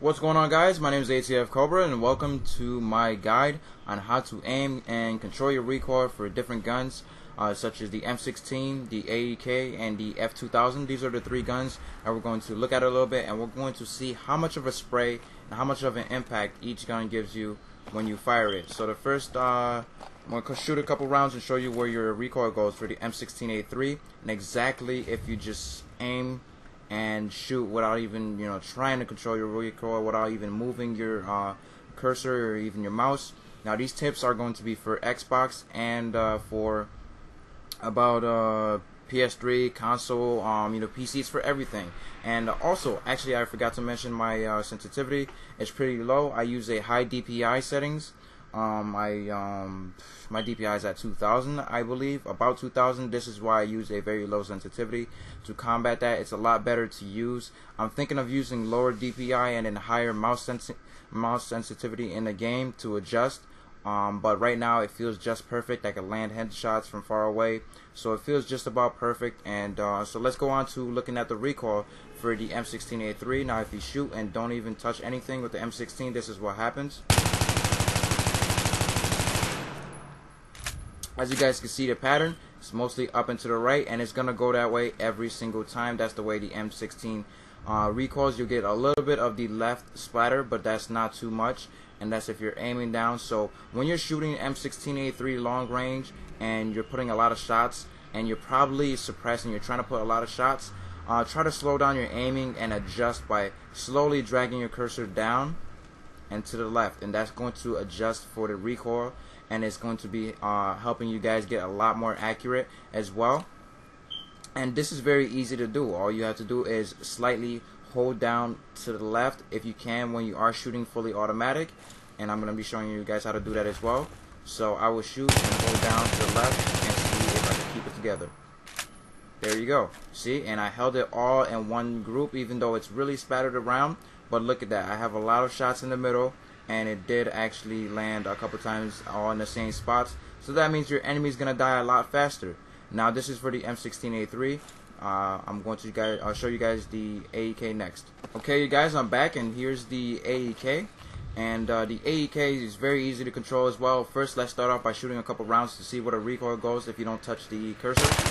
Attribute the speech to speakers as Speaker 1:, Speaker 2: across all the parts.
Speaker 1: What's going on, guys? My name is ATFxCOBRA and welcome to my guide on how to aim and control your recoil for different guns such as the M16, the AEK, and the F2000. These are the three guns that we're going to look at a little bit, and we're going to see how much of a spray and how much of an impact each gun gives you when you fire it. So the first, I'm going to shoot a couple rounds and show you where your recoil goes for the M16A3 and exactly if you just aim and shoot without even trying to control your recoil, without even moving your cursor or even your mouse. Now these tips are going to be for Xbox and for about PS3, console, PCs, for everything. And also, actually, I forgot to mention my sensitivity is pretty low. I use a high DPI settings. My DPI is at 2000, I believe, about 2000. This is why I use a very low sensitivity to combat that. It's a lot better to use. I'm thinking of using lower DPI and then higher mouse sensitivity in the game to adjust. But right now it feels just perfect. I can land headshots from far away, so it feels just about perfect. And so let's go on to looking at the recoil for the M16A3. Now if you shoot and don't even touch anything with the M16, this is what happens. As you guys can see, the pattern is mostly up and to the right, and it's gonna go that way every single time. That's the way the M16 recoils. You'll get a little bit of the left splatter, but that's not too much, and that's if you're aiming down. So when you're shooting M16A3 long range and you're putting a lot of shots and you're probably suppressing, you're trying to put a lot of shots, try to slow down your aiming and adjust by slowly dragging your cursor down and to the left, and that's going to adjust for the recoil, and it's going to be helping you guys get a lot more accurate as well. And this is very easy to do. All you have to do is slightly hold down to the left if you can when you are shooting fully automatic, and I'm going to be showing you guys how to do that as well. So I will shoot and hold down to the left and see if I can keep it together. There you go. See, and I held it all in one group even though it's really spattered around. But look at that, I have a lot of shots in the middle, and it did actually land a couple times all in the same spots. So that means your enemy's gonna die a lot faster. Now this is for the M16A3. I'll show you guys the AEK next. Okay, you guys, I'm back, and here's the AEK. And the AEK is very easy to control as well. First, let's start off by shooting a couple rounds to see where the recoil goes if you don't touch the cursor.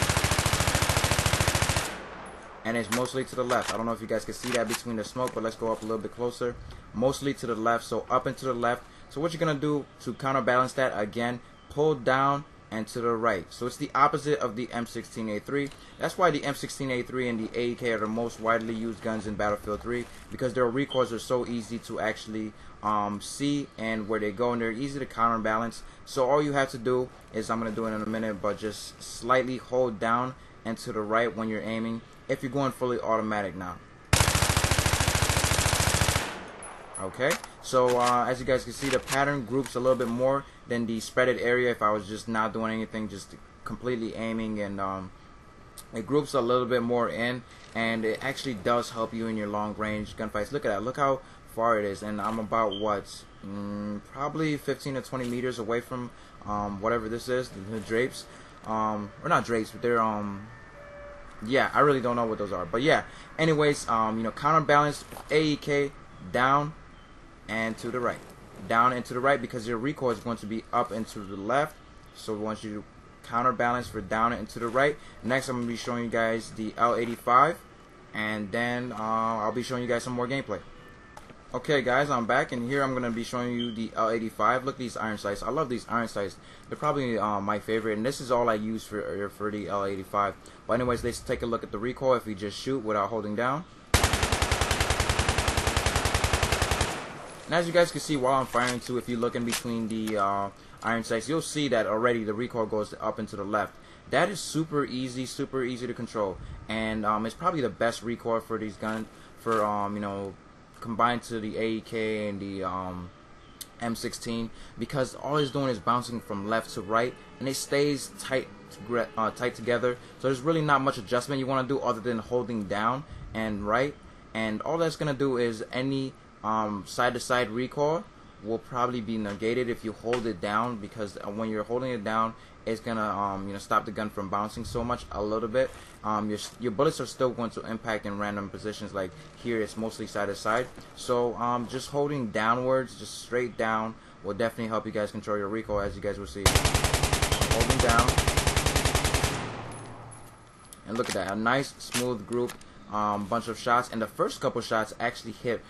Speaker 1: And it's mostly to the left. I don't know if you guys can see that between the smoke, but let's go up a little bit closer. Mostly to the left, so up and to the left. So what you're gonna do to counterbalance that, again, pull down and to the right. So it's the opposite of the M16A3. That's why the M16A3 and the AEK are the most widely used guns in Battlefield 3, because their recoils are so easy to actually see and where they go, and they're easy to counterbalance. So all you have to do is, I'm gonna do it in a minute, but just slightly hold down and to the right when you're aiming if you're going fully automatic now. Okay, so as you guys can see, the pattern groups a little bit more than the spreaded area if I was just not doing anything, just completely aiming, and it groups a little bit more in, and it actually does help you in your long range gunfights. Look at that, look how far it is, and I'm about what, probably 15 to 20 meters away from whatever this is, the drapes, or not drapes, but they're yeah, I really don't know what those are, but yeah, anyways, counterbalance AEK down and to the right, down and to the right, because your recoil is going to be up and to the left. So once you counterbalance for down and to the right, next I'm going to be showing you guys the L85, and then I'll be showing you guys some more gameplay. Okay guys, I'm back, and here I'm going to be showing you the L85. Look at these iron sights. I love these iron sights. They're probably my favorite, and this is all I use for the L85. But anyways, let's take a look at the recoil if we just shoot without holding down. And as you guys can see while I'm firing too, if you look in between the iron sights, you'll see that already the recoil goes up and to the left. That is super easy to control, and it's probably the best recoil for these guns, for combined to the AEK and the M16, because all it's doing is bouncing from left to right, and it stays tight together. So there's really not much adjustment you want to do other than holding down and right, and all that's gonna do is any side to side recoil will probably be negated if you hold it down, because when you're holding it down, it's gonna stop the gun from bouncing so much a little bit. Your bullets are still going to impact in random positions. Like here, it's mostly side to side. So just holding downwards, just straight down, will definitely help you guys control your recoil, as you guys will see. Holding down, and look at that, a nice smooth group. Bunch of shots, and the first couple shots actually hit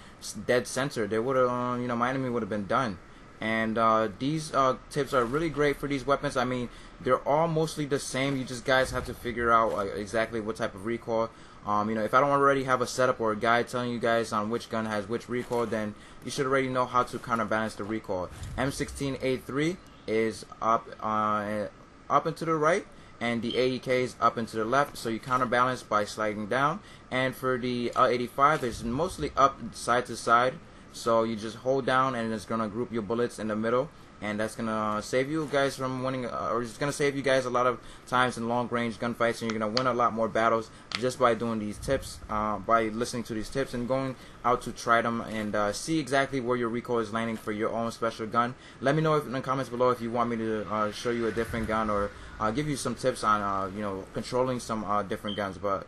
Speaker 1: dead center. They would have, my enemy would have been done. And these tips are really great for these weapons. I mean, they're all mostly the same. You just guys have to figure out exactly what type of recoil. If I don't already have a setup or a guide telling you guys on which gun has which recoil, then you should already know how to counterbalance the recoil. M16A3 is up and to the right, and the AEK is up and to the left, so you counterbalance by sliding down. And for the L85, it's mostly up side to side, so you just hold down and it's gonna group your bullets in the middle, and that's gonna save you guys from winning, or it's gonna save you guys a lot of times in long range gunfights, and you're gonna win a lot more battles just by doing these tips, by listening to these tips and going out to try them and see exactly where your recoil is landing for your own special gun. Let me know in the comments below if you want me to show you a different gun, or give you some tips on controlling some different guns. But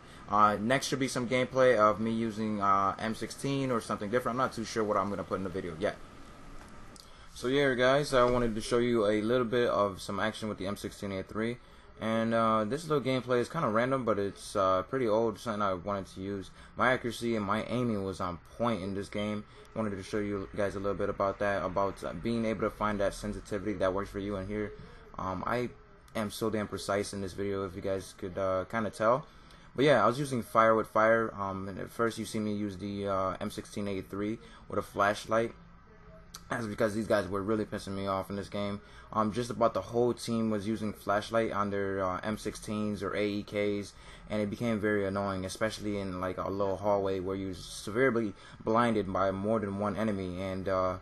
Speaker 1: next should be some gameplay of me using M16 or something different. I'm not too sure what I'm gonna put in the video yet. So yeah, guys, I wanted to show you a little bit of some action with the M16A3, and this little gameplay is kind of random, but it's pretty old, something I wanted to use. My accuracy and my aiming was on point in this game. I wanted to show you guys a little bit about that, about being able to find that sensitivity that works for you. And here, I am so damn precise in this video, if you guys could kind of tell. But yeah, I was using fire with fire. And at first you see me use the M16A3 with a flashlight. That's because these guys were really pissing me off in this game. Just about the whole team was using flashlight on their M16s or AEKs, and it became very annoying, especially in like a little hallway where you're severely blinded by more than one enemy. And so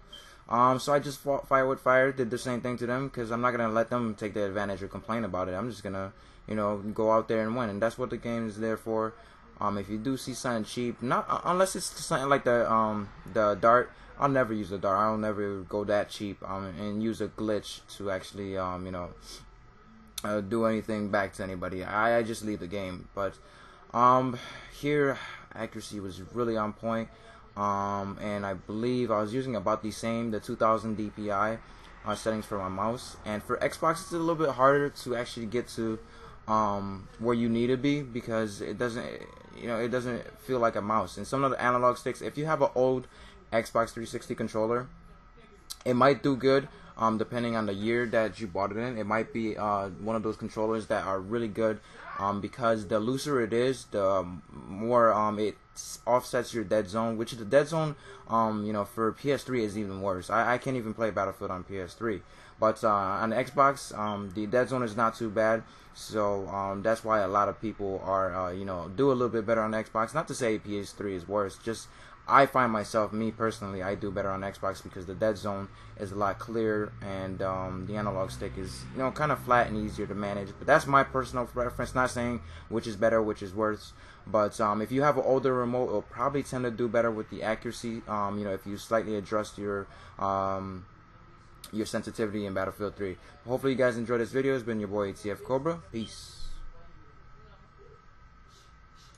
Speaker 1: I just fought fire with fire, did the same thing to them, because I'm not gonna let them take the advantage or complain about it. I'm just gonna, go out there and win, and that's what the game is there for. If you do see something cheap, not unless it's something like the dart, I'll never use the dart. I'll never go that cheap and use a glitch to actually do anything back to anybody. I just leave the game. But here accuracy was really on point. And I believe I was using about the 2000 DPI settings for my mouse. And for Xbox, it's a little bit harder to actually get to where you need to be, because it doesn't feel like a mouse. And some of the analog sticks, if you have an old Xbox 360 controller, it might do good. Depending on the year that you bought it in, it might be one of those controllers that are really good, because the looser it is, the more it offsets your dead zone, which the dead zone for PS3 is even worse. I can't even play Battlefield on PS3, but on the Xbox, the dead zone is not too bad. So that's why a lot of people are do a little bit better on the Xbox. Not to say PS3 is worse, just I find myself, me personally, I do better on Xbox because the dead zone is a lot clearer, and the analog stick is kind of flat and easier to manage. But that's my personal preference. Not saying which is better, which is worse. But if you have an older remote, it'll probably tend to do better with the accuracy. If you slightly adjust your sensitivity in Battlefield 3. Hopefully you guys enjoyed this video. It's been your boy ATFxCOBRA. Peace.